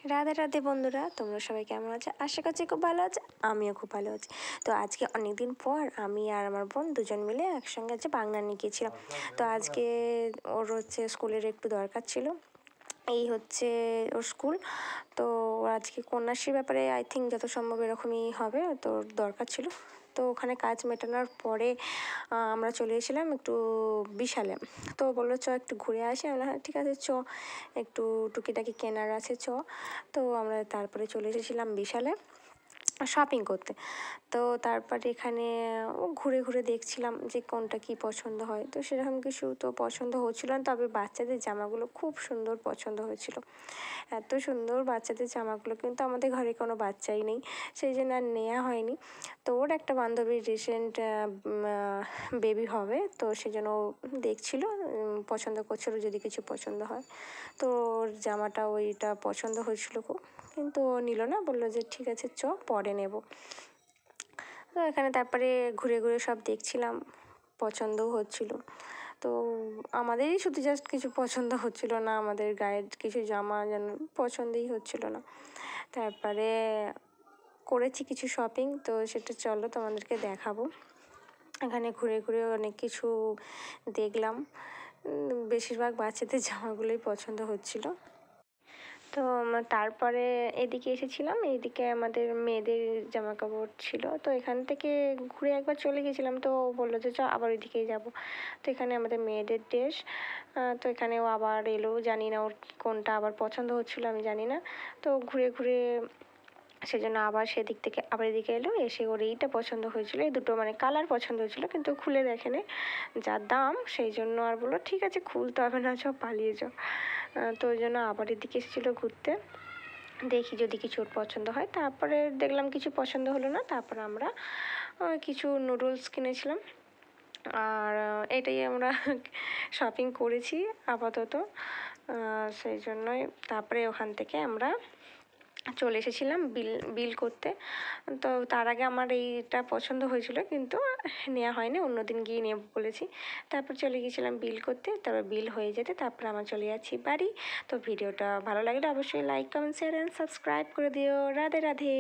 রাধে রাধে বন্ধুরা, তোমরা সবাই কেমন আছো? আশা করছি খুব ভালো আছে। আমিও খুব ভালো আছি। তো আজকে অনেক দিন পর আমি আর আমার বোন দুজন মিলে একসঙ্গে বাগনান গিয়েছিলাম। তো আজকে ওর স্কুলের একটু দরকার ছিল। এই ওর স্কুল। তো আজকে কন্যাশ্রীর ব্যাপারে আই থিঙ্ক যত সম্ভব এরকমই হবে। তো ওর দরকার ছিল। তো ওখানে কাজ মেটানোর পরে আমরা চলে এসেছিলাম একটু বিশালে। তো বললো চ একটু ঘুরে আসি। আমরা হ্যাঁ ঠিক আছে চ, একটু টুকিটাকি কেনার আছে চ। তো আমরা তারপরে চলে এসেছিলাম বিশালে শপিং করতে। তো তারপরে এখানে ঘুরে ঘুরে দেখছিলাম যে কোনটা কী পছন্দ হয়। তো সেরকম কিছু তো পছন্দ হচ্ছিল না, তবে বাচ্চাদের জামাগুলো খুব সুন্দর পছন্দ হয়েছিল। এত সুন্দর বাচ্চাদের জামাগুলো, কিন্তু আমাদের ঘরে কোনো বাচ্চাই নেই, সেই জন্য আর নেওয়া হয়নি। তো ওর একটা বান্ধবীর রিসেন্ট বেবি হবে, তো সেই জন্য দেখছিল, পছন্দ করছিল যদি কিছু পছন্দ হয়। তো ওর জামাটা ওইটা পছন্দ হয়েছিল খুব, কিন্তু ও নিল না, বললো যে ঠিক আছে চ পরে নেব। তো এখানে তারপরে ঘুরে ঘুরে সব দেখছিলাম, পছন্দও হচ্ছিল। তো আমাদেরই শুধু জাস্ট কিছু পছন্দ হচ্ছিল না, আমাদের গায়ের কিছু জামা যেন পছন্দই হচ্ছিল না। তারপরে করেছি কিছু শপিং, তো সেটা চলো তোমাদেরকে দেখাবো। এখানে ঘুরে ঘুরে অনেক কিছু দেখলাম, বেশিরভাগ বাচ্চাদের জামাগুলোই পছন্দ হচ্ছিল। তো তারপরে এদিকে এসেছিলাম, এইদিকে আমাদের মেয়েদের জামা কাপড় ছিল। তো এখান থেকে ঘুরে একবার চলে গেছিলাম, তো ও বললো যে চ আবার ওইদিকেই যাবো। তো এখানে আমাদের মেয়েদের ড্রেস। তো এখানেও আবার এলো, জানি না ওর কোনটা আবার পছন্দ হচ্ছিলো, আমি জানি না। তো ঘুরে ঘুরে সেজন্য আবার সেদিক থেকে আবার এদিকে এলো, এসে ওর এইটা পছন্দ হয়েছিলো, এই দুটো কালার পছন্দ হয়েছিলো, কিন্তু খুলে দেখেনি, যা দাম সেই জন্য আর বললো ঠিক আছে খুলতে হবে না, চ পালিয়ে যাও। তো ওই জন্য আবার এদিকে এসেছিলো ঘুরতে, দেখি যদি কিছু ওর পছন্দ হয়। তারপরে দেখলাম কিছু পছন্দ হলো না, তারপর আমরা কিছু নুডলস কিনেছিলাম। আর এটাই আমরা শপিং করেছি আপাতত, সেই জন্যই। তারপরে ওখান থেকে আমরা চলে এসেছিলাম বিল করতে। তো তার আগে আমার এইটা পছন্দ হয়েছিল, কিন্তু নেওয়া হয়নি, অন্য দিন গিয়ে নেব বলেছি। তারপর চলে গিয়েছিলাম বিল করতে, তারপর বিল হয়ে যেতে তারপর আমরা চলে যাচ্ছি বাড়ি। তো ভিডিওটা ভালো লাগলে অবশ্যই like, comment, share and subscribe করে দিও। রাধে রাধে।